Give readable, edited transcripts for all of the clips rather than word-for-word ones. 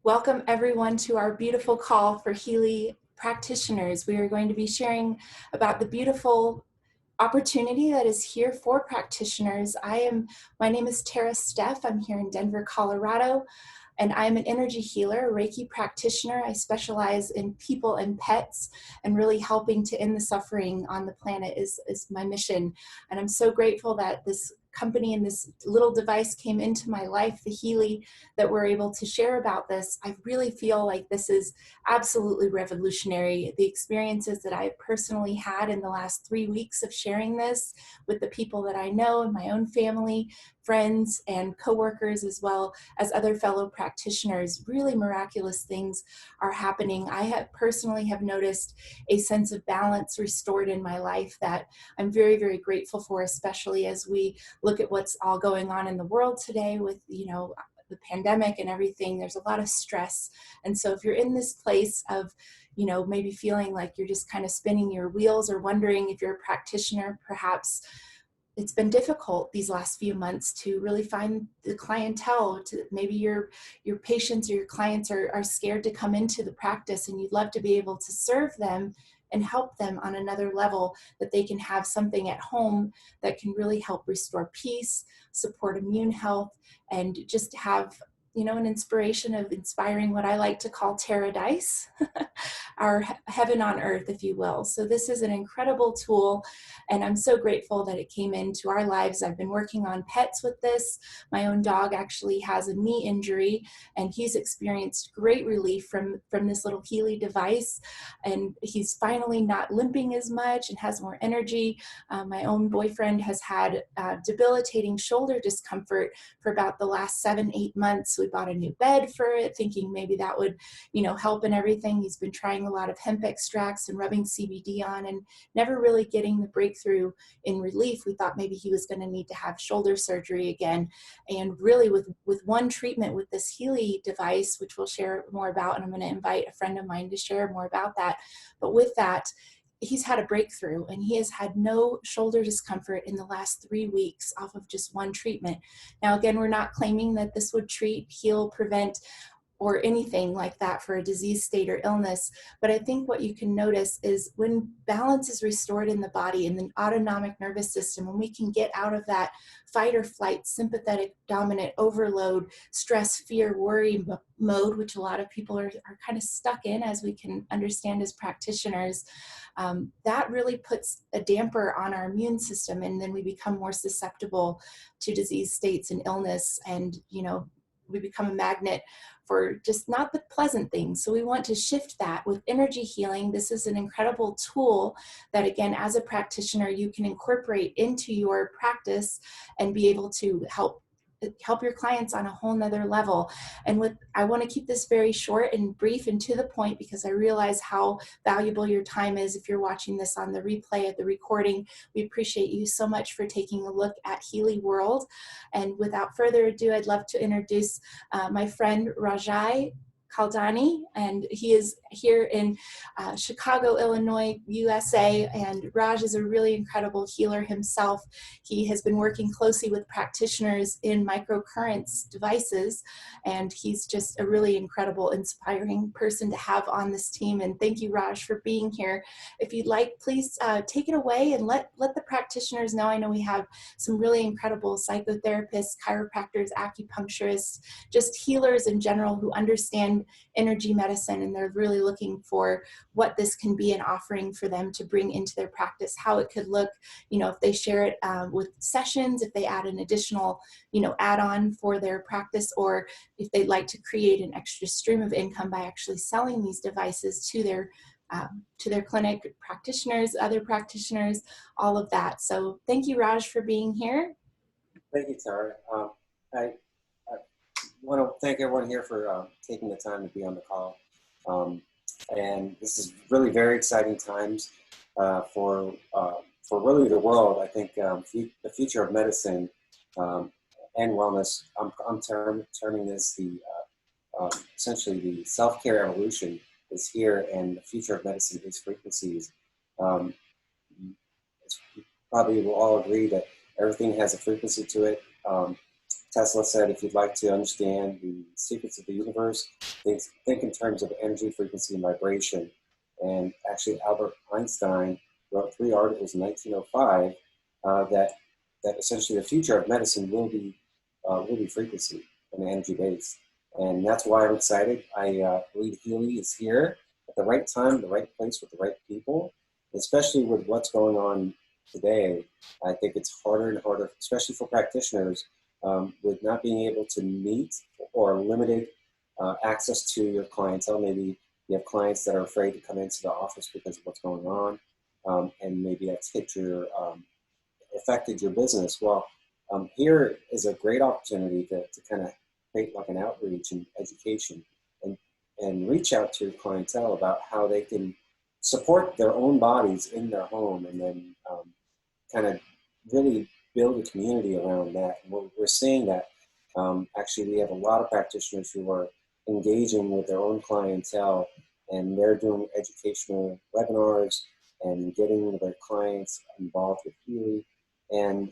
Welcome everyone to our beautiful call for 𝗙𝗨 practitioners. We are going to be sharing about the beautiful opportunity that is here for practitioners. My name is 𝗙𝗥𝗘𝗤𝗧. I'm here in Denver, Colorado, and I'm an energy healer, a Reiki practitioner. I specialize in people and pets, and really helping to end the suffering on the planet is my mission. And I'm so grateful that this company and this little device came into my life, the 𝗙𝗨, that we're able to share about this. I really feel like this is absolutely revolutionary. The experiences that I've personally had in the last 3 weeks of sharing this with the people that I know in my own family, friends, and coworkers, as well as other fellow practitioners, really miraculous things are happening. I personally have noticed a sense of balance restored in my life that I'm very, very grateful for, especially as we look at what's all going on in the world today with, the pandemic and everything. There's a lot of stress. And so if you're in this place of, maybe feeling like you're just kind of spinning your wheels, or wondering if you're a practitioner, perhaps it's been difficult these last few months to really find the clientele. To maybe your patients or your clients are scared to come into the practice, and you'd love to be able to serve them and help them on another level, that they can have something at home that can really help restore peace, support immune health, and just have an inspiration of inspiring what I like to call 𝗙𝗥𝗘𝗤𝗧𝗛, our heaven on earth, if you will. So this is an incredible tool, and I'm so grateful that it came into our lives. I've been working on pets with this. My own dog actually has a knee injury, and he's experienced great relief from this little 𝗙𝗨 device, and he's finally not limping as much and has more energy. My own boyfriend has had debilitating shoulder discomfort for about the last 7-8 months. We bought a new bed for it, thinking maybe that would, help and everything. He's been trying a lot of hemp extracts and rubbing CBD on, and never really getting the breakthrough in relief. We thought maybe he was going to need to have shoulder surgery again. And really with one treatment with this 𝗙𝗨 device, which we'll share more about, and I'm going to invite a friend of mine to share more about that. But with that, he's had a breakthrough, and he has had no shoulder discomfort in the last 3 weeks off of just one treatment. Now, again, we're not claiming that this would treat, heal, prevent, or anything like that for a disease state or illness. But I think what you can notice is when balance is restored in the body, in the autonomic nervous system, when we can get out of that fight or flight, sympathetic dominant overload, stress, fear, worry mode, which a lot of people are kind of stuck in, as we can understand as practitioners, that really puts a damper on our immune system, and then we become more susceptible to disease states and illness, and we become a magnet for just not the pleasant things. So we want to shift that with energy healing. This is an incredible tool that, again, as a practitioner, you can incorporate into your practice and be able to help your clients on a whole nother level. And I want to keep this very short and brief and to the point, because I realize how valuable your time is. If you're watching this on the replay of the recording, we appreciate you so much for taking a look at 𝗙𝗨 World. And without further ado, I'd love to introduce my friend 𝗙𝗥𝗘𝗥𝗔𝗣𝗬, and he is here in Chicago, Illinois, USA. And Raj is a really incredible healer himself. He has been working closely with practitioners in microcurrents devices, and he's just a really incredible, inspiring person to have on this team. And thank you, Raj, for being here. If you'd like, please take it away and let the practitioners know. I know we have some really incredible psychotherapists, chiropractors, acupuncturists, just healers in general who understand energy medicine, and they're really looking for what this can be an offering for them to bring into their practice, how it could look, if they share it with sessions, if they add an additional, add-on for their practice, or if they'd like to create an extra stream of income by actually selling these devices to their clinic practitioners, other practitioners, all of that. So thank you, Raj, for being here. Thank you, Tara. I want to thank everyone here for taking the time to be on the call. And this is really very exciting times for really the world. I think the future of medicine and wellness, I'm terming this essentially the self-care evolution is here, and the future of medicine is frequencies. Probably we'll all agree that everything has a frequency to it. Tesla said, if you'd like to understand the secrets of the universe, think in terms of energy, frequency, and vibration. And actually, Albert Einstein wrote 3 articles in 1905 that essentially the future of medicine will be frequency and energy based. And that's why I'm excited. I believe Healy is here at the right time, the right place, with the right people, especially with what's going on today. I think it's harder and harder, especially for practitioners, with not being able to meet or limited access to your clientele. Maybe you have clients that are afraid to come into the office because of what's going on, and maybe that's affected your business. Well, here is a great opportunity to kind of create like an outreach and education, and reach out to your clientele about how they can support their own bodies in their home, and then kind of really build a community around that. And we're seeing that actually we have a lot of practitioners who are engaging with their own clientele, and they're doing educational webinars and getting their clients involved with Healy, and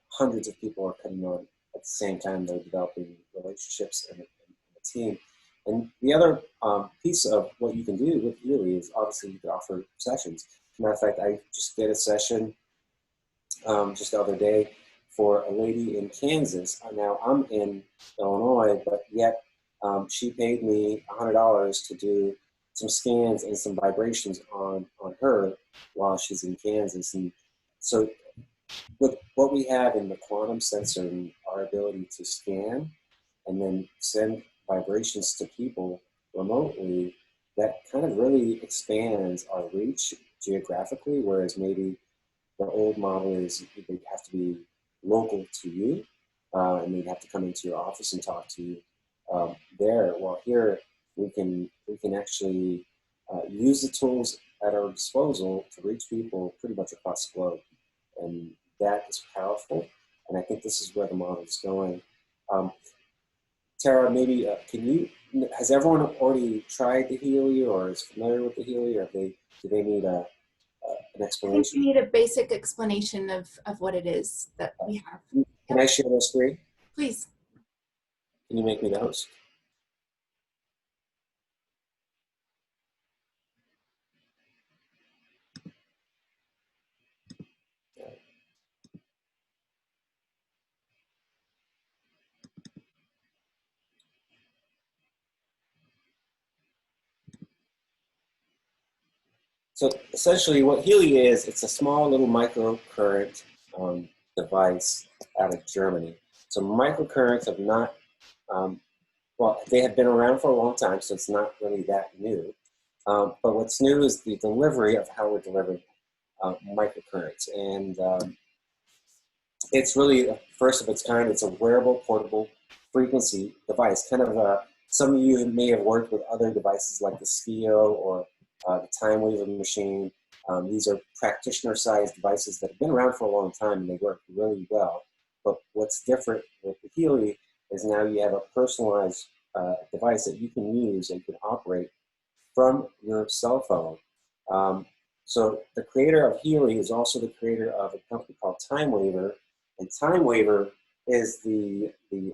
hundreds of people are coming on at the same time. They're developing relationships and a team. And the other piece of what you can do with Healy is obviously you can offer sessions. As a matter of fact, I just did a session just the other day for a lady in Kansas. Now I'm in Illinois, but yet she paid me $100 to do some scans and some vibrations on her while she's in Kansas. And so with what we have in the quantum sensor and our ability to scan and then send vibrations to people remotely, that kind of really expands our reach geographically, whereas maybe the old model is they have to be local to you, and they'd have to come into your office and talk to you there. Well, here we can actually use the tools at our disposal to reach people pretty much across the globe, and that is powerful. And I think this is where the model is going. Tara, maybe has everyone already tried the Healy or is familiar with the Healy, or do they need an explanation? I think we need a basic explanation of what it is that we have. Can I share this screen? Please. Can you make me the host? So essentially what Healy is, it's a small little microcurrent device out of Germany. So microcurrents have not, well, they have been around for a long time, so it's not really that new. But what's new is the delivery of how we're delivering microcurrents. And it's really a first of its kind. It's a wearable, portable frequency device. Kind of some of you may have worked with other devices like the SCIO or the time waiver machine. These are practitioner-sized devices that have been around for a long time, and they work really well. But what's different with the Healy is now you have a personalized device that you can use and can operate from your cell phone. So the creator of Healy is also the creator of a company called Time Waiver, and Time Waiver is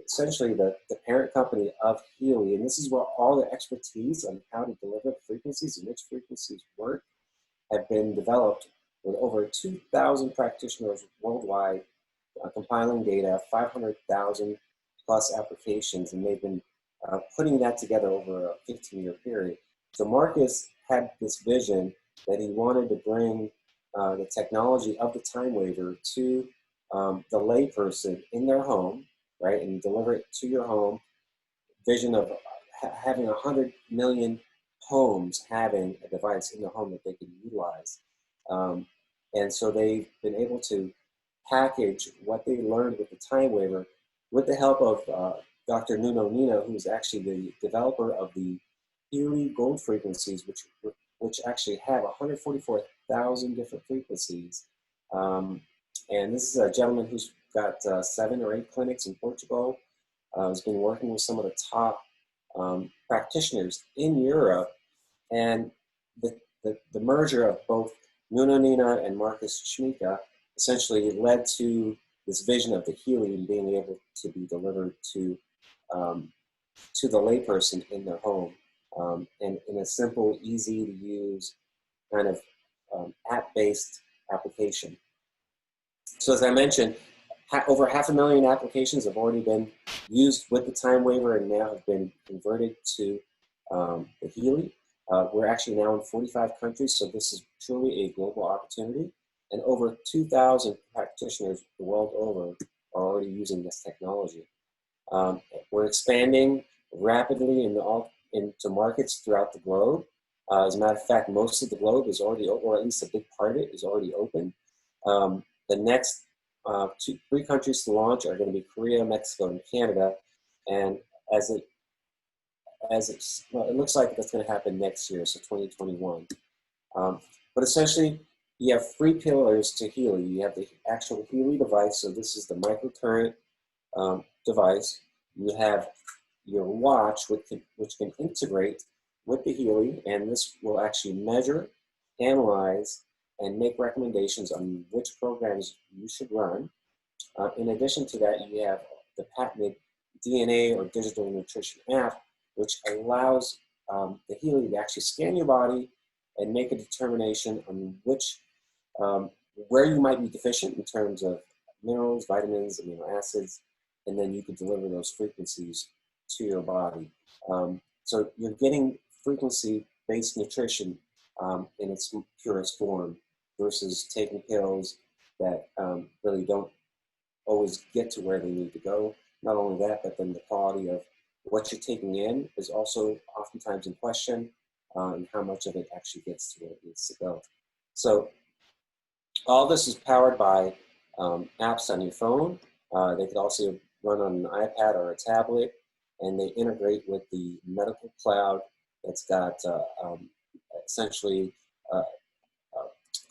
essentially the parent company of Healy, and this is where all the expertise on how to deliver frequencies and which frequencies work have been developed, with over 2,000 practitioners worldwide compiling data, 500,000 plus applications, and they've been putting that together over a 15-year period. So Marcus had this vision that he wanted to bring the technology of the Time Waiver to the layperson in their home, right, and deliver it to your home. Vision of having 100 million homes having a device in their home that they can utilize. And so they've been able to package what they learned with the Time Waiver with the help of Dr. Nuno Nina, who's actually the developer of the Healy gold frequencies, which actually have 144,000 different frequencies. And this is a gentleman who's got 7 or 8 clinics in Portugal. Has been working with some of the top practitioners in Europe. And the merger of both Nuno Nina and Marcus Schmika essentially led to this vision of the healing being able to be delivered to the layperson in their home, and in a simple, easy to use kind of app-based application. So as I mentioned, over 500,000 applications have already been used with the time waiver and now have been converted to the Healy. We're actually now in 45 countries, so this is truly a global opportunity. And over 2,000 practitioners the world over are already using this technology. We're expanding rapidly into markets throughout the globe. As a matter of fact, most of the globe is already open, or at least a big part of it is already open. The next 3 countries to launch are going to be Korea, Mexico, and Canada. And it looks like that's going to happen next year, so 2021. But essentially, you have 3 pillars to Healy. You have the actual Healy device, so this is the microcurrent device. You have your watch, which can integrate with the Healy, and this will actually measure, analyze, and make recommendations on which programs you should run. In addition to that, you have the patented DNA or digital nutrition app, which allows the Healy to actually scan your body and make a determination on where you might be deficient in terms of minerals, vitamins, amino acids, and then you can deliver those frequencies to your body. So you're getting frequency-based nutrition in its purest form versus taking pills that really don't always get to where they need to go. Not only that, but then the quality of what you're taking in is also oftentimes in question, and how much of it actually gets to where it needs to go. So all this is powered by apps on your phone. They could also run on an iPad or a tablet, and they integrate with the medical cloud that's got essentially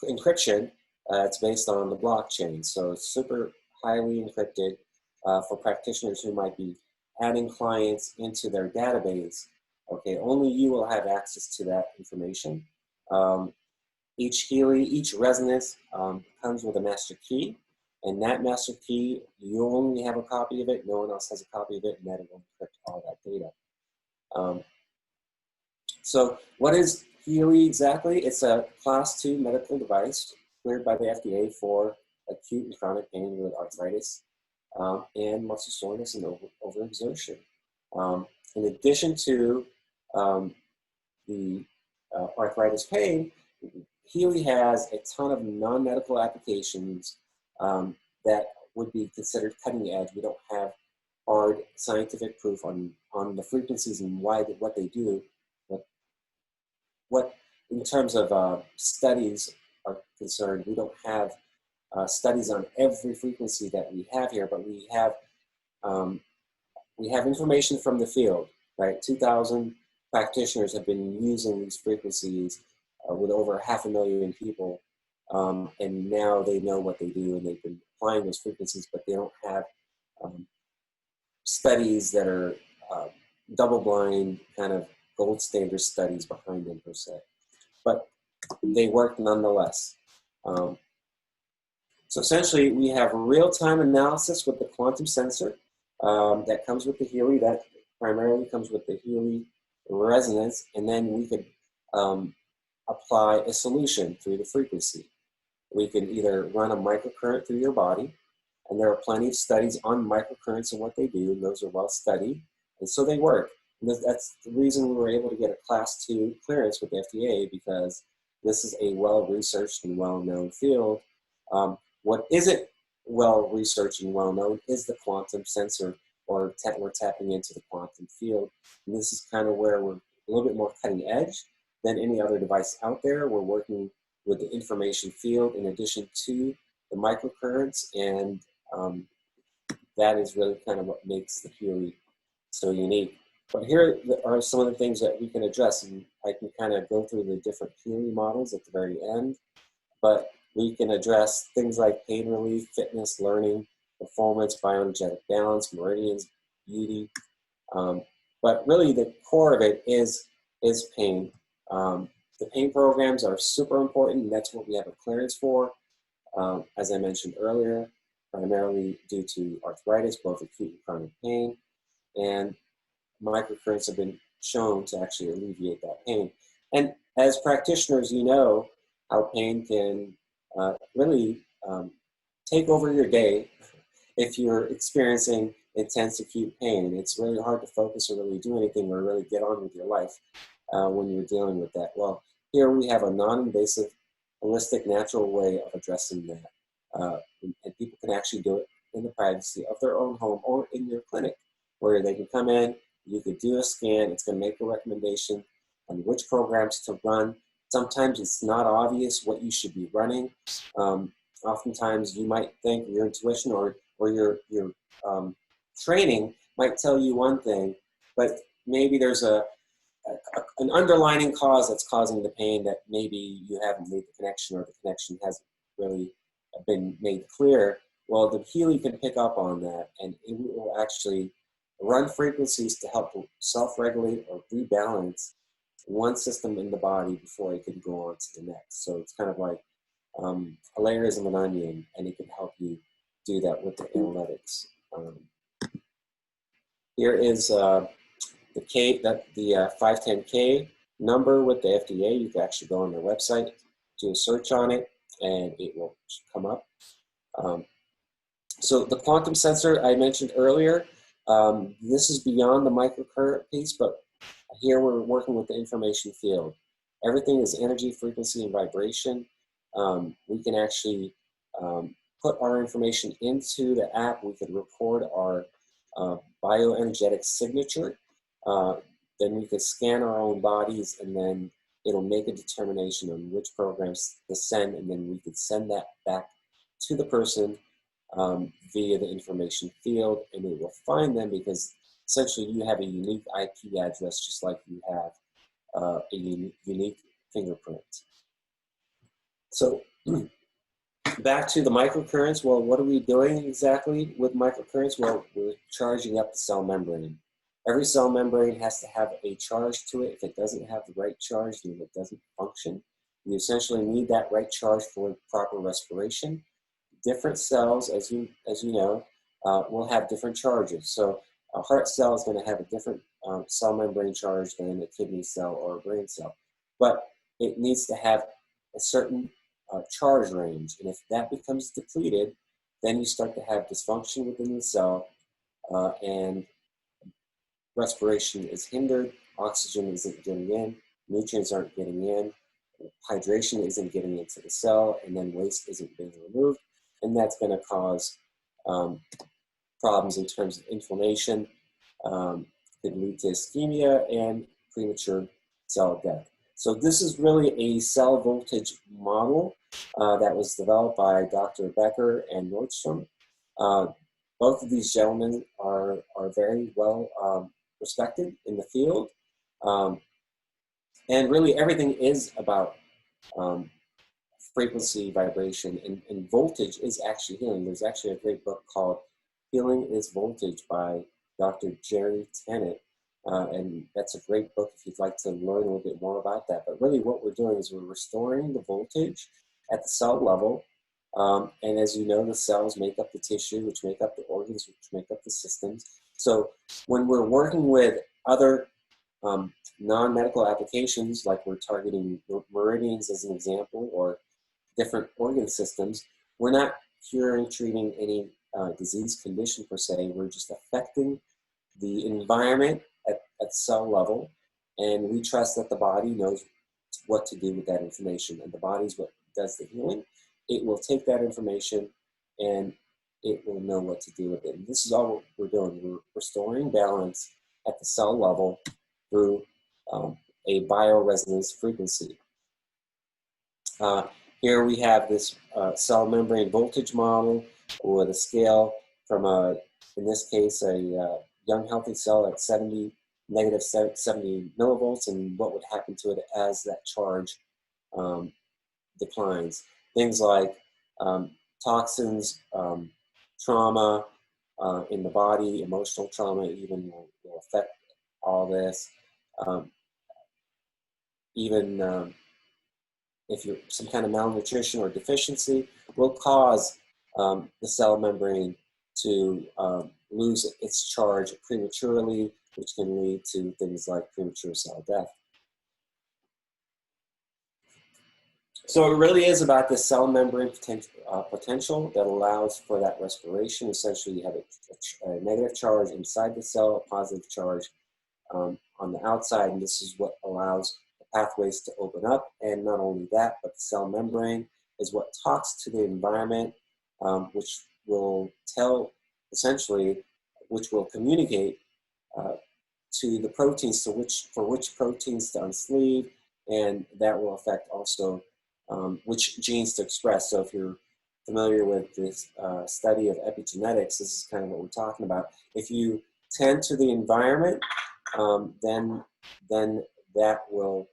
encryption. It's based on the blockchain, so it's super highly encrypted for practitioners who might be adding clients into their database. Okay, only you will have access to that information. Each Healy, each resonance comes with a master key, and that master key, you only have a copy of it, no one else has a copy of it, and that will encrypt all that data. So what is Healy exactly? It's a Class 2 medical device cleared by the FDA for acute and chronic pain with arthritis and muscle soreness and overexertion. In addition to the arthritis pain, Healy has a ton of non-medical applications that would be considered cutting edge. We don't have hard scientific proof on the frequencies and what they do. But what, in terms of studies are concerned, we don't have studies on every frequency that we have here, but we have information from the field, right? 2,000 practitioners have been using these frequencies with over 500,000 people, and now they know what they do, and they've been applying those frequencies, but they don't have studies that are double-blind, kind of gold standard studies behind them per se. But they work nonetheless. So essentially, we have real-time analysis with the quantum sensor that comes with the Healy, that primarily comes with the Healy resonance, and then we could apply a solution through the frequency. We can either run a microcurrent through your body, and there are plenty of studies on microcurrents and what they do, and those are well studied, and so they work. And that's the reason we were able to get a Class 2 clearance with the FDA, because this is a well-researched and well-known field. What isn't well-researched and well-known is the quantum sensor, or we're tapping into the quantum field. And this is kind of where we're a little bit more cutting edge than any other device out there. We're working with the information field in addition to the microcurrents, and that is really kind of what makes the Healy so unique. But here are some of the things that we can address, and I can kind of go through the different Healy models at the very end, but we can address things like pain relief, fitness, learning, performance, bioenergetic balance, meridians, beauty. But really the core of it is pain. The pain programs are super important, and that's what we have a clearance for, as I mentioned earlier. primarily due to arthritis, both acute and chronic pain, and microcurrents have been shown to actually alleviate that pain. And as practitioners, you know how pain can really take over your day if you're experiencing intense acute pain. It's really hard to focus or really do anything or really get on with your life when you're dealing with that. Well, here we have a non-invasive, holistic, natural way of addressing that. And people can actually do it in the privacy of their own home or in your clinic, where they can come in, you could do a scan, it's going to make a recommendation on which programs to run. Sometimes it's not obvious what you should be running. Oftentimes you might think your intuition or your training might tell you one thing, but maybe there's an underlying cause that's causing the pain that maybe you haven't made the connection, or the connection hasn't really been made clear. Well, the Healy can pick up on that, and it will actually run frequencies to help self-regulate or rebalance one system in the body before it can go on to the next. So it's kind of like a layers of an onion, and it can help you do that with the analytics. Here is the 510K number with the FDA. You can actually go on their website, do a search on it, and it will come up. So the quantum sensor I mentioned earlier, this is beyond the microcurrent piece, but here we're working with the information field. Everything is energy, frequency, and vibration. We can actually put our information into the app. We could record our bioenergetic signature. Then we could scan our own bodies, and then it'll make a determination on which programs to send, and then we could send that back to the person via the information field, and it will find them because essentially you have a unique IP address, just like you have a unique fingerprint. So back to the microcurrents. Well, what are we doing exactly with microcurrents? Well, we're charging up the cell membrane. Every cell membrane has to have a charge to it. If it doesn't have the right charge, then it doesn't function. You essentially need that right charge for proper respiration. Different cells, as you know, will have different charges. So a heart cell is going to have a different cell membrane charge than a kidney cell or a brain cell. But it needs to have a certain charge range. And if that becomes depleted, then you start to have dysfunction within the cell, and respiration is hindered, oxygen isn't getting in, nutrients aren't getting in, hydration isn't getting into the cell, and then waste isn't being removed. And that's going to cause problems in terms of inflammation, could lead to ischemia and premature cell death. So this is really a cell voltage model that was developed by Dr. Becker and Nordstrom. Both of these gentlemen are very well respected in the field. And really everything is about frequency, vibration, and voltage is actually healing. There's actually a great book called Healing is Voltage by Dr. Jerry Tennant. And that's a great book if you'd like to learn a little bit more about that. But really what we're doing is we're restoring the voltage at the cell level. And as you know, the cells make up the tissue, which make up the organs, which make up the systems. So when we're working with other non-medical applications, like we're targeting meridians as an example, or different organ systems, we're not curing, treating any disease condition per se. We're just affecting the environment at cell level, and we trust that the body knows what to do with that information, and the body's what does the healing. It will take that information and it will know what to do with it. And this is all we're doing. We're restoring balance at the cell level through a bioresonance frequency. Here we have this cell membrane voltage model with a scale from in this case, a young healthy cell at negative 70 millivolts, and what would happen to it as that charge declines. Things like toxins, trauma in the body, emotional trauma even will affect all this. Even if you're some kind of malnutrition or deficiency will cause the cell membrane to lose its charge prematurely, which can lead to things like premature cell death. So it really is about the cell membrane potential that allows for that respiration. Essentially, you have a negative charge inside the cell, a positive charge on the outside, and this is what allows the pathways to open up. And not only that, but the cell membrane is what talks to the environment, which will tell, essentially, which will communicate to the proteins for which proteins to unsleeve, and that will affect also which genes to express. So if you're familiar with this study of epigenetics, this is kind of what we're talking about. If you tend to the environment, then that will,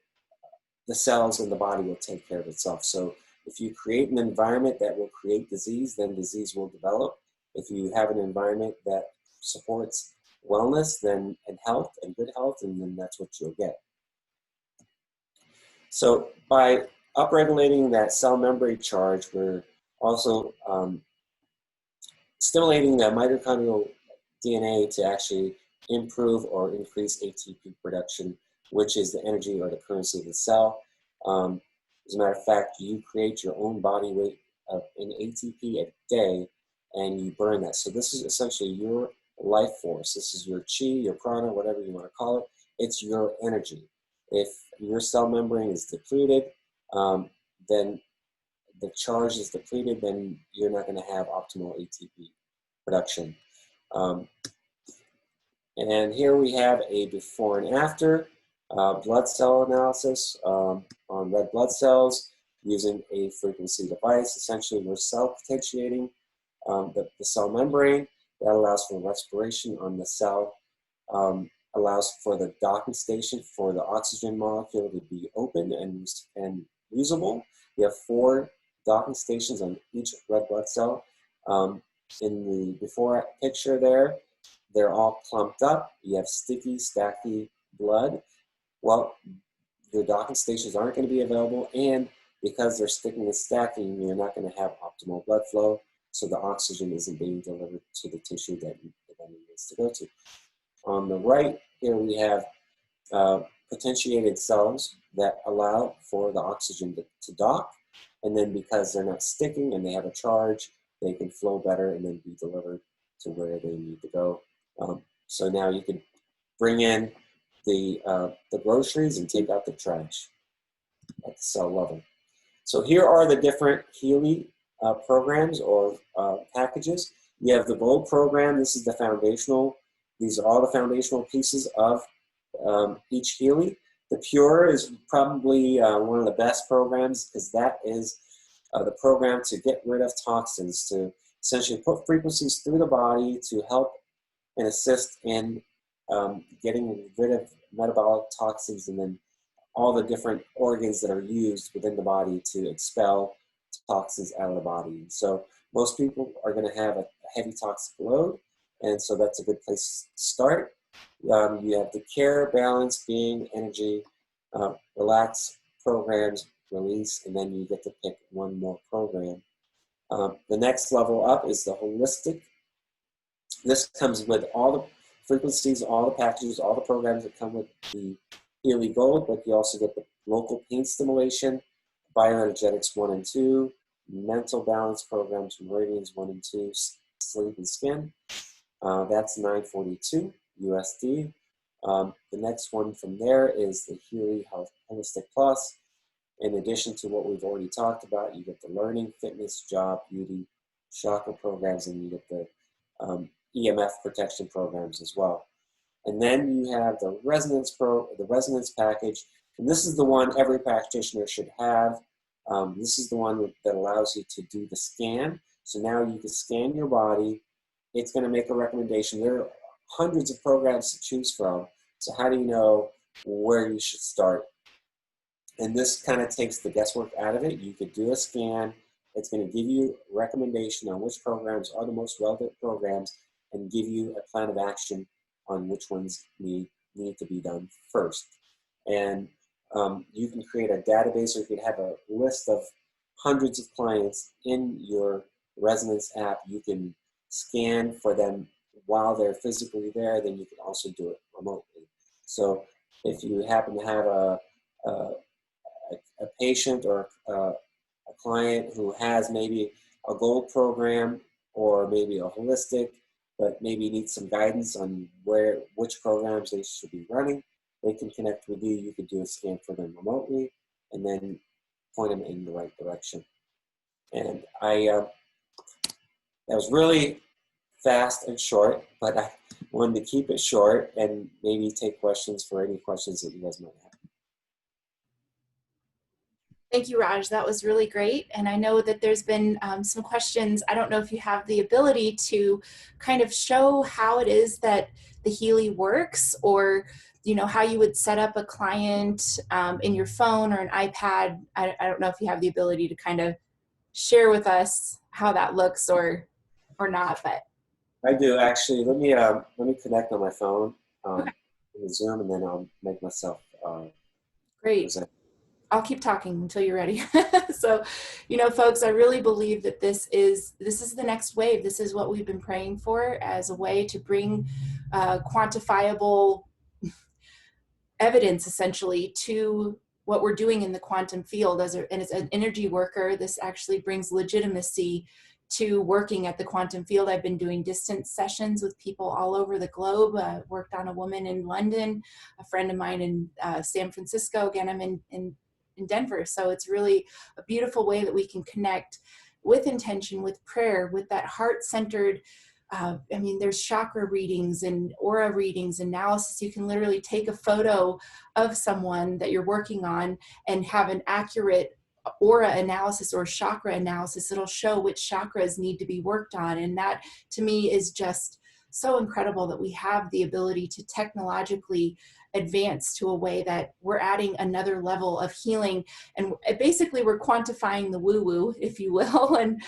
the cells in the body will take care of itself. So if you create an environment that will create disease, then disease will develop. If you have an environment that supports wellness and health and good health, and then that's what you'll get. So by upregulating that cell membrane charge, we're also stimulating the mitochondrial DNA to actually improve or increase ATP production, which is the energy or the currency of the cell. As a matter of fact, you create your own body weight in ATP a day, and you burn that. So this is essentially your life force. This is your chi, your prana, whatever you want to call it. It's your energy. If your cell membrane is depleted, then the charge is depleted, then you're not going to have optimal ATP production. And here we have a before and after blood cell analysis on red blood cells using a frequency device. Essentially, we're cell potentiating the cell membrane. That allows for respiration on the cell, allows for the docking station for the oxygen molecule to be open and usable. We have 4 docking stations on each red blood cell. In the before picture there, they're all clumped up. You have sticky, stacky blood. Well, the docking stations aren't going to be available, and because they're sticking and stacking, you're not going to have optimal blood flow, so the oxygen isn't being delivered to the tissue that it needs to go to. On the right, here we have potentiated cells that allow for the oxygen to dock, and then because they're not sticking and they have a charge, they can flow better and then be delivered to where they need to go. So now you can bring in the groceries and take out the trash at the cell level. So here are the different Healy programs or packages. You have the Bold program. This is the foundational. These are all the foundational pieces of each Healy. The Pure is probably one of the best programs because that is the program to get rid of toxins, to essentially put frequencies through the body to help and assist in getting rid of metabolic toxins and then all the different organs that are used within the body to expel toxins out of the body. So most people are going to have a heavy toxic load, and so that's a good place to start. You have the Care, Balance, Being, Energy, Relax programs, Release, and then you get to pick one more program. The next level up is the Holistic. This comes with all the frequencies, all the packages, all the programs that come with the Healy Gold, but you also get the local pain stimulation, bioenergetics 1 and 2, mental balance programs, meridians 1 and 2, sleep and skin. That's $942 USD. The next one from there is the Healy Health Holistic Plus. In addition to what we've already talked about, you get the learning, fitness, job, beauty, chakra programs, and you get the EMF protection programs as well. And then you have the resonance package, and this is the one every practitioner should have. This is the one that allows you to do the scan. So now you can scan your body. It's going to make a recommendation. There are hundreds of programs to choose from. So how do you know where you should start? And this kind of takes the guesswork out of it. You could do a scan. It's going to give you a recommendation on which programs are the most relevant programs and give you a plan of action on which ones need to be done first. And you can create a database, or you can have a list of hundreds of clients in your resonance app, you can scan for them while they're physically there, then you can also do it remotely. So if you happen to have a patient or a client who has maybe a gold program or maybe a holistic, but maybe needs some guidance on which programs they should be running, they can connect with you. You can do a scan for them remotely and then point them in the right direction. And that was really fast and short, but I wanted to keep it short and maybe take questions for any questions that you guys might have. Thank you, Raj. That was really great. And I know that there's been some questions. I don't know if you have the ability to kind of show how it is that the Healy works, or how you would set up a client in your phone or an iPad. I don't know if you have the ability to kind of share with us how that looks or not, but I do actually. Let me connect on my phone okay. in Zoom, and then I'll make myself Great. present. I'll keep talking until you're ready. So, folks, I really believe that this is the next wave. This is what we've been praying for as a way to bring quantifiable evidence, essentially, to what we're doing in the quantum field. As an energy worker, this actually brings legitimacy to working at the quantum field. I've been doing distance sessions with people all over the globe. Worked on a woman in London, a friend of mine in San Francisco. Again, I'm in Denver. So it's really a beautiful way that we can connect with intention, with prayer, with that heart-centered. There's chakra readings and aura readings, analysis. You can literally take a photo of someone that you're working on and have an accurate aura analysis or chakra analysis. It'll show which chakras need to be worked on. And that, to me, is just so incredible that we have the ability to technologically advance to a way that we're adding another level of healing. And basically we're quantifying the woo-woo, if you will. And,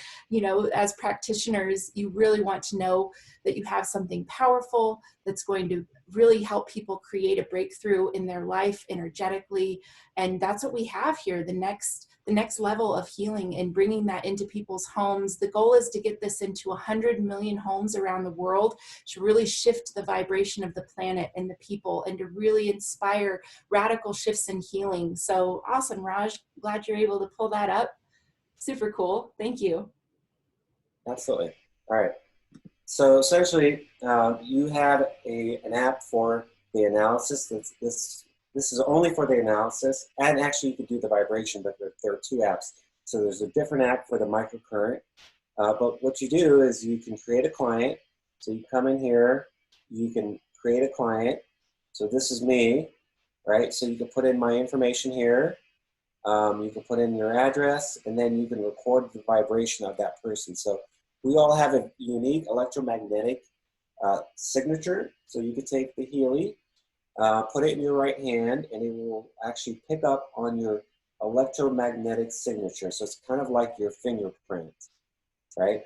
as practitioners, you really want to know that you have something powerful that's going to really help people create a breakthrough in their life energetically. And that's what we have here, the next level of healing and bringing that into people's homes. The goal is to get this into 100 million homes around the world, to really shift the vibration of the planet and the people, and to really inspire radical shifts in healing. So awesome, Raj. Glad you're able to pull that up. Super cool. Thank you. Absolutely. All right. So essentially, you have an app for the analysis. This is only for the analysis, and actually you can do the vibration, but there are two apps. So there's a different app for the microcurrent. But what you do is you can create a client. So you come in here, you can create a client. So this is me, right? So you can put in my information here. You can put in your address, and then you can record the vibration of that person. So we all have a unique electromagnetic signature. So you could take the Healy, put it in your right hand, and it will actually pick up on your electromagnetic signature. So it's kind of like your fingerprint, right?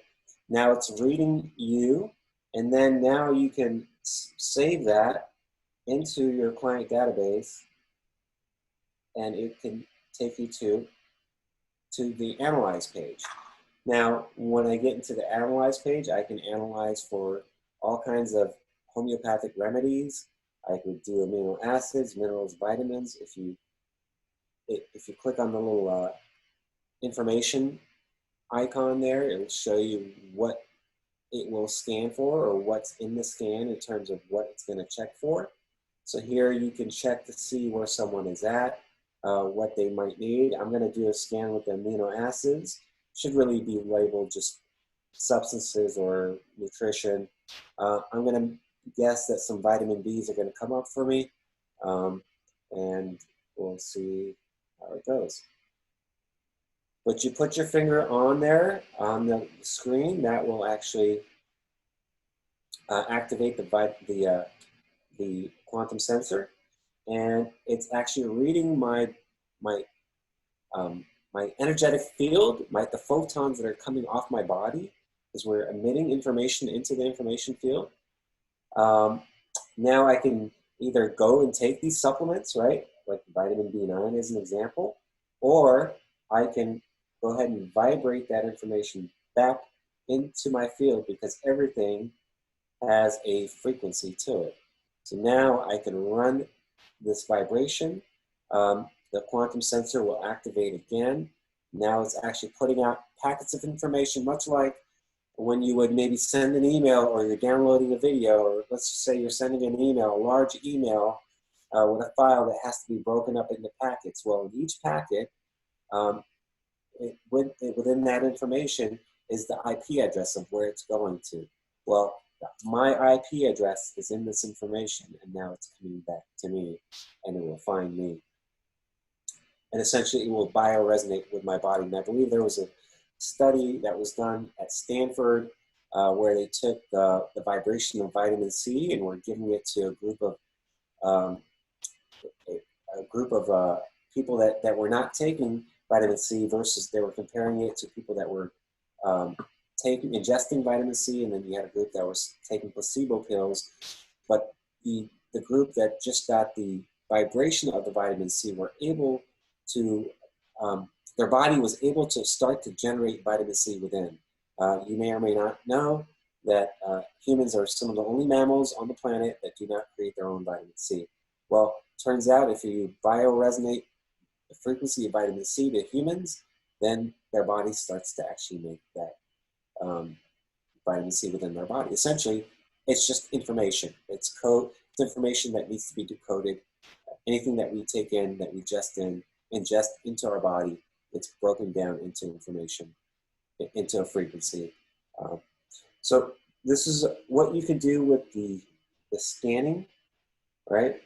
Now it's reading you, and then now you can save that into your client database, and it can take you to the analyze page. Now, when I get into the analyze page, I can analyze for all kinds of homeopathic remedies. I could do amino acids, minerals, vitamins. If you click on the little information icon there, it will show you what it will scan for, or what's in the scan in terms of what it's going to check for. So here you can check to see where someone is at, what they might need. I'm going to do a scan with the amino acids. Should really be labeled just substances or nutrition. I'm going to guess that some vitamin Bs are going to come up for me, and we'll see how it goes. But you put your finger on there on the screen, that will actually activate the quantum sensor, and it's actually reading my energetic field, the photons that are coming off my body, because we're emitting information into the information field. Now I can either go and take these supplements, right, like vitamin B9 as an example, or I can go ahead and vibrate that information back into my field because everything has a frequency to it. So now I can run this vibration. The quantum sensor will activate again. Now it's actually putting out packets of information, much like when you would maybe send an email or you're downloading a video, or let's just say you're sending an email, a large email with a file that has to be broken up into packets. Well, in each packet, within that information is the IP address of where it's going to. Well, my IP address is in this information, and now it's coming back to me, and it will find me. And essentially, it will bioresonate with my body. And I believe there was a study that was done at Stanford where they took the vibration of vitamin C and were giving it to a group of people that were not taking vitamin C versus they were comparing it to people that were ingesting vitamin C, and then you had a group that was taking placebo pills. But the group that just got the vibration of the vitamin C were able to, their body was able to start to generate vitamin C within. You may or may not know that humans are some of the only mammals on the planet that do not create their own vitamin C. Well, turns out if you bioresonate the frequency of vitamin C to humans, then their body starts to actually make that vitamin C within their body. Essentially, it's just information. It's code. It's information that needs to be decoded. Anything that we take in, that we ingest into our body, it's broken down into information, into a frequency. So this is what you can do with the scanning, right?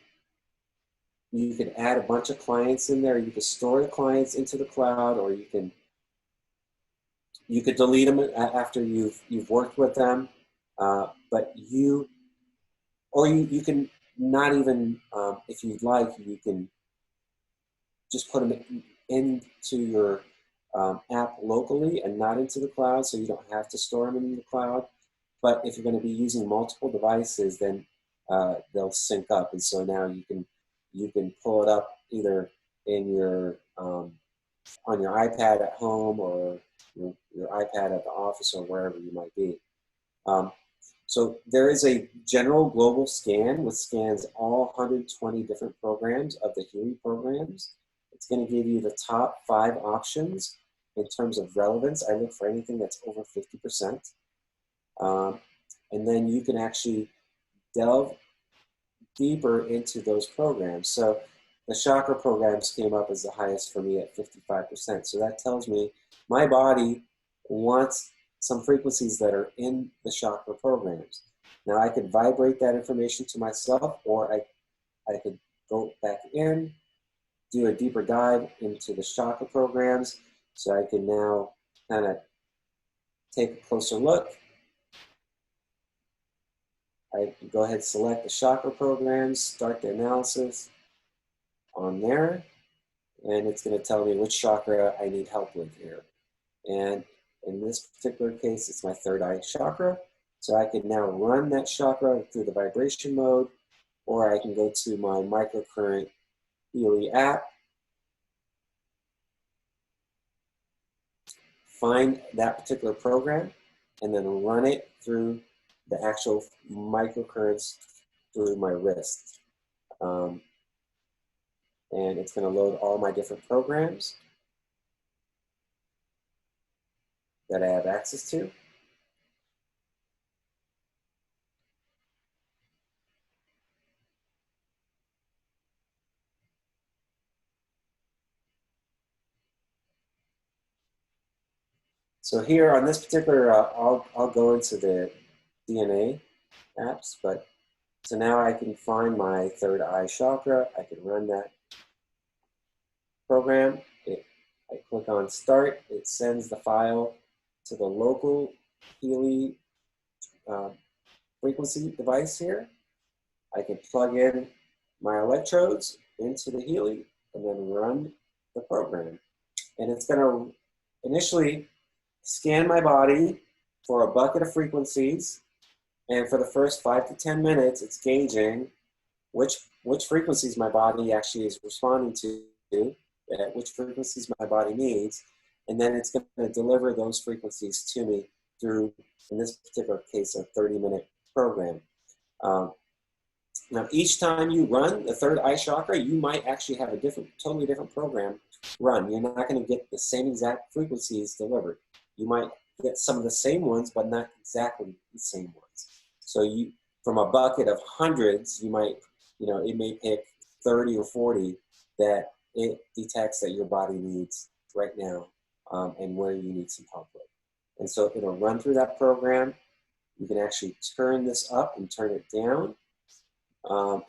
You can add a bunch of clients in there. You can store the clients into the cloud, or you could delete them after you've worked with them. But you can not even, if you'd like, you can just put them into your app locally and not into the cloud, so you don't have to store them in the cloud. But if you're going to be using multiple devices, then they'll sync up, and so now you can pull it up either in your on your iPad at home or your iPad at the office or wherever you might be. So there is a general global scan which scans all 120 different programs of the Healy programs. It's going to give you the top 5 options in terms of relevance. I look for anything that's over 50%. And then you can actually delve deeper into those programs. So the chakra programs came up as the highest for me at 55%. So that tells me my body wants some frequencies that are in the chakra programs. Now I could vibrate that information to myself, or I could go back in, do a deeper dive into the chakra programs. So I can now kind of take a closer look. I can go ahead and select the chakra programs, start the analysis on there, and it's going to tell me which chakra I need help with here. And in this particular case, it's my third eye chakra. So I can now run that chakra through the vibration mode, or I can go to my microcurrent Healy app, find that particular program, and then run it through the actual microcurrents through my wrist. And it's going to load all my different programs that I have access to. So here on this particular, I'll go into the DNA apps, but so now I can find my third eye chakra. I can run that program. I click on start. It sends the file to the local Healy frequency device here. I can plug in my electrodes into the Healy and then run the program. And it's going to initially scan my body for a bucket of frequencies. And for the first 5 to 10 minutes, it's gauging which frequencies my body actually is responding to, which frequencies my body needs. And then it's going to deliver those frequencies to me through, in this particular case, a 30-minute program. Now, each time you run the third eye chakra, you might actually have a totally different program run. You're not going to get the same exact frequencies delivered. You might get some of the same ones, but not exactly the same ones. So you, from a bucket of hundreds, you might, it may pick 30 or 40 that it detects that your body needs right now, and where you need some help with. And so it'll run through that program. You can actually turn this up and turn it down.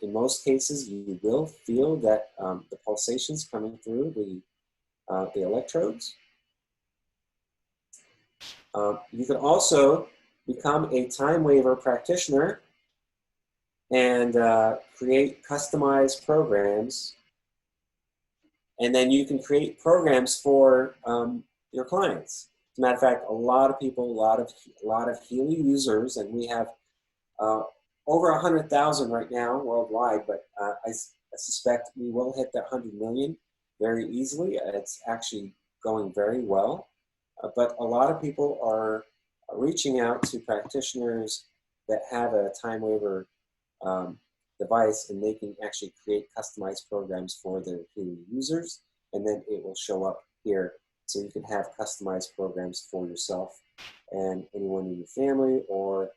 In most cases, you will feel that the pulsations coming through the electrodes. You can also become a time waiver practitioner and create customized programs. And then you can create programs for your clients. As a matter of fact, a lot of people, a lot of 𝗙𝗧𝗘𝗏 users, and we have over 100,000 right now worldwide, but I suspect we will hit that 100 million very easily. It's actually going very well. But a lot of people are reaching out to practitioners that have a time waiver device, and they can actually create customized programs for their 𝗙𝗧𝗘 users, and then it will show up here. So you can have customized programs for yourself and anyone in your family, or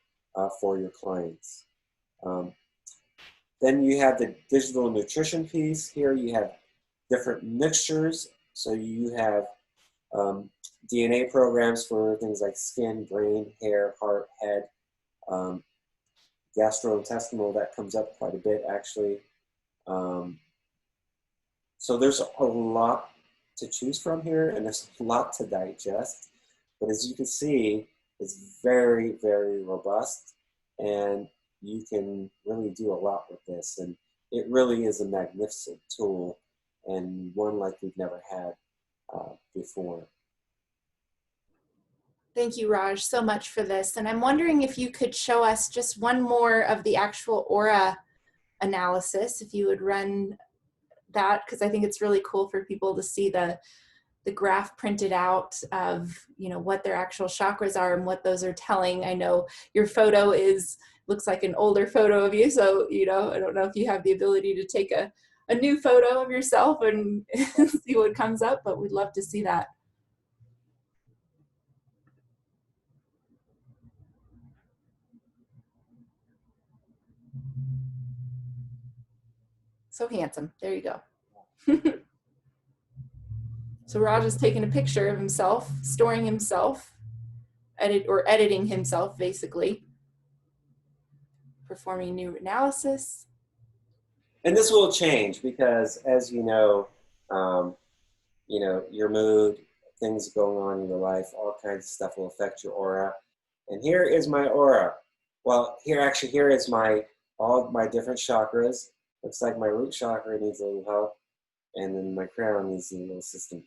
for your clients. Then you have the digital nutrition piece. Here you have different mixtures. So you have DNA programs for things like skin, brain, hair, heart, head, gastrointestinal, that comes up quite a bit actually. So there's a lot to choose from here, and there's a lot to digest. But as you can see, it's very, very robust, and you can really do a lot with this. And it really is a magnificent tool, and one like we've never had before. Thank you, Raj, so much for this. And I'm wondering if you could show us just one more of the actual aura analysis, if you would run that, because I think it's really cool for people to see the graph printed out of, what their actual chakras are and what those are telling. I know your photo looks like an older photo of you, so I don't know if you have the ability to take a new photo of yourself and see what comes up, but we'd love to see that. So handsome. There you go. So Raj is taking a picture of himself, storing himself, editing himself, basically, performing new analysis. And this will change because, as your mood, things going on in your life, all kinds of stuff will affect your aura. And here is my aura. Well, here is all my different chakras. Looks like my root chakra needs a little help, and then my crown needs a little assistance.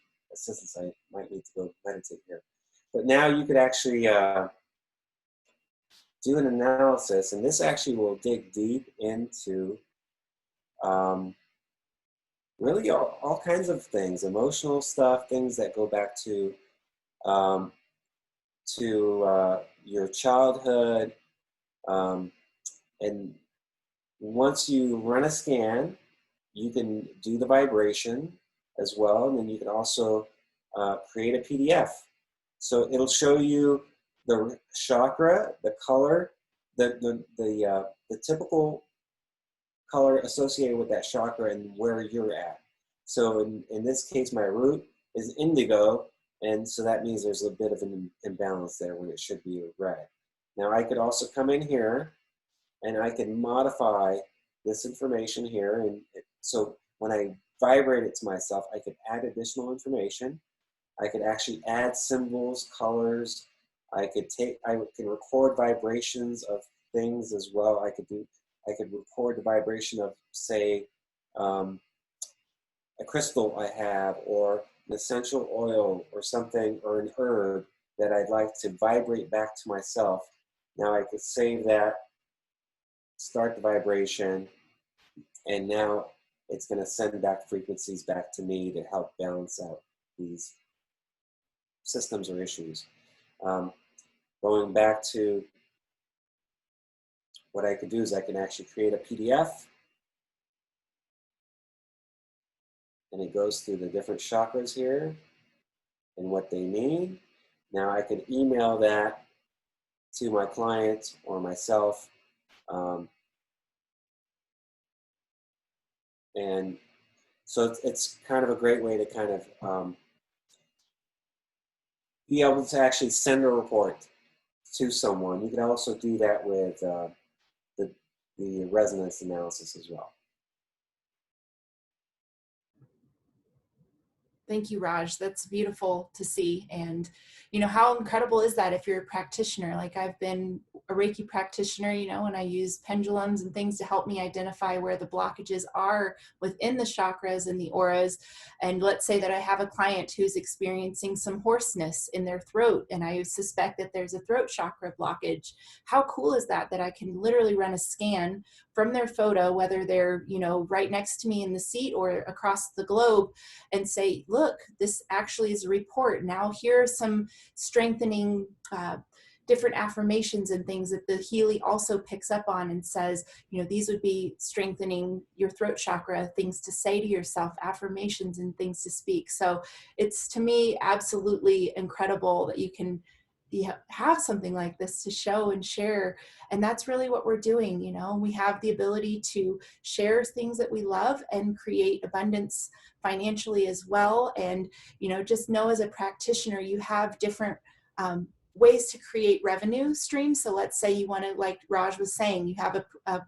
I might need to go meditate here. But now you could actually do an analysis, and this actually will dig deep into really all kinds of things, emotional stuff, things that go back to your childhood. And once you run a scan, you can do the vibration as well, and then you can also create a PDF. So it'll show you the chakra, the color, the typical color associated with that chakra and where you're at. So in this case, my root is indigo, and so that means there's a bit of an imbalance there when it should be red. Now I could also come in here and I can modify this information here. And so when I vibrate it to myself, I could add additional information. I could actually add symbols, colors. I can record vibrations of things as well. I could record the vibration of, say, a crystal I have, or an essential oil, or something, or an herb that I'd like to vibrate back to myself. Now I could save that, start the vibration, and now it's going to send back frequencies back to me to help balance out these systems or issues. Going back to what I could do is I can actually create a PDF, and it goes through the different chakras here and what they mean. Now I can email that to my client or myself, and so it's kind of a great way to kind of be able to actually send a report to someone. You can also do that with the resonance analysis as well. Thank you, Raj. That's beautiful to see. And, you know, how incredible is that if you're a practitioner? Like, I've been a Reiki practitioner, you know, and I use pendulums and things to help me identify where the blockages are within the chakras and the auras. And let's say that I have a client who's experiencing some hoarseness in their throat, and I suspect that there's a throat chakra blockage. How cool is that, that I can literally run a scan from their photo, whether they're, you know, right next to me in the seat or across the globe, and say, look, this actually is a report. Now here are some strengthening different affirmations and things that the Healy also picks up on and says, you know, these would be strengthening your throat chakra, things to say to yourself, affirmations and things to speak. So it's, to me, absolutely incredible that you can have something like this to show and share. And that's really what we're doing. You know, we have the ability to share things that we love and create abundance financially as well. And, you know, just know as a practitioner, you have different ways to create revenue streams. So let's say you want to, like Raj was saying, you have a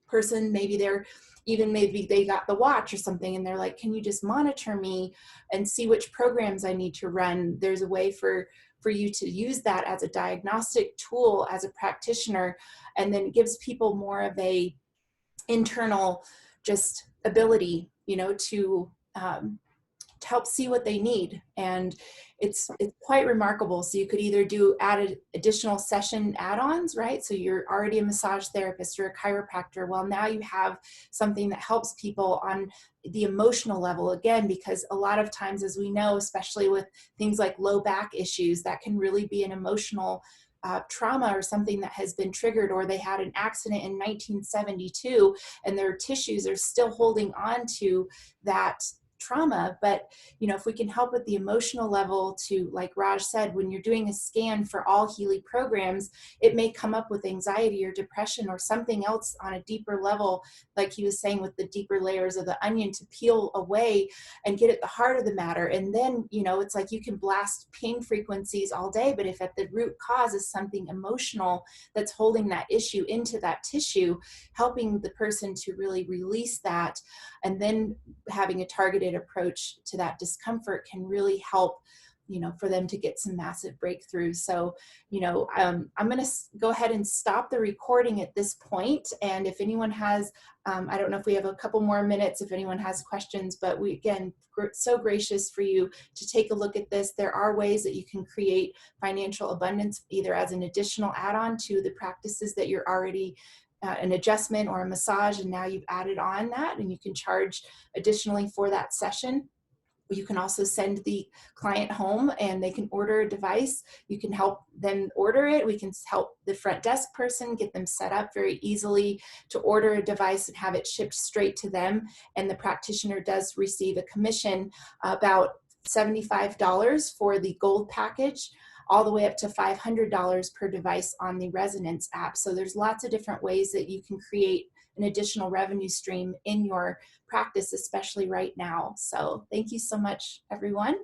person, maybe they got the watch or something, and they're like, can you just monitor me and see which programs I need to run? There's a way for you to use that as a diagnostic tool as a practitioner, and then it gives people more of a internal just ability, you know, to help see what they need. And it's quite remarkable. So you could either do added additional session add-ons, right? So you're already a massage therapist or a chiropractor. Well, now you have something that helps people on the emotional level, again, because a lot of times, as we know, especially with things like low back issues, that can really be an emotional trauma or something that has been triggered, or they had an accident in 1972 and their tissues are still holding on to that trauma. But, you know, if we can help at the emotional level to, like Raj said, when you're doing a scan for all Healy programs, it may come up with anxiety or depression or something else on a deeper level, like he was saying, with the deeper layers of the onion to peel away and get at the heart of the matter. And then, you know, it's like you can blast pain frequencies all day, but if at the root cause is something emotional that's holding that issue into that tissue, helping the person to really release that, and then having a targeted approach to that discomfort can really help, you know, for them to get some massive breakthroughs. So, you know, I'm going to go ahead and stop the recording at this point. And if anyone has, I don't know if we have a couple more minutes, if anyone has questions, but we, again, so gracious for you to take a look at this. There are ways that you can create financial abundance, either as an additional add-on to the practices that you're already an adjustment or a massage, and now you've added on that, and you can charge additionally for that session. You can also send the client home and they can order a device. You can help them order it. We can help the front desk person get them set up very easily to order a device and have it shipped straight to them. And the practitioner does receive a commission, about $75 for the gold package, all the way up to $500 per device on the Resonance app. So there's lots of different ways that you can create an additional revenue stream in your practice, especially right now. So thank you so much, everyone.